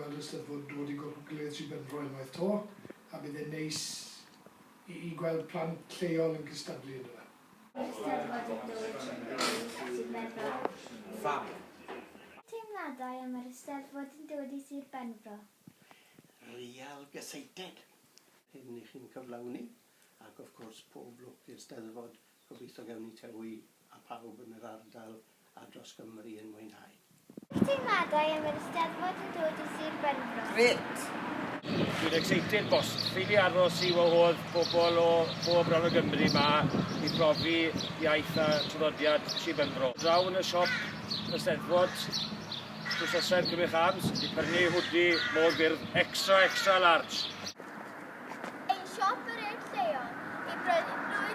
gweld y Steddfod dod i gilydd Sir Benfro unwaith to, a bydd e'n neis i gweld plant lleol yn cystadlu yn yna. Steddfod yn dod i Sir Benfro. Fab. Teimladau am yr Steddfod yn dod i Sir Benfro. Real gysaeted. Hyn i chi'n cyflawni, ac wrth gwrs pob lwc i'r Steddfod, gobeithio gawn ni tewi a pawb yn yr ardal a dros Gymru yn mwynhau. Teimladau am yr Steddfod yn dod i Sir Benfro. Gret! Dwi'n excited bost. Ffili aros i wahodd pobl o bob rhan o Gymru yma i profi iaith a traddodiad Sir Benfro. Draw yn y siop y Steddfod, drwsosau'r Gymrych Arms, i prynu hwdi mor gwyrdd extra large. Ein siop yr eich lleol i brynu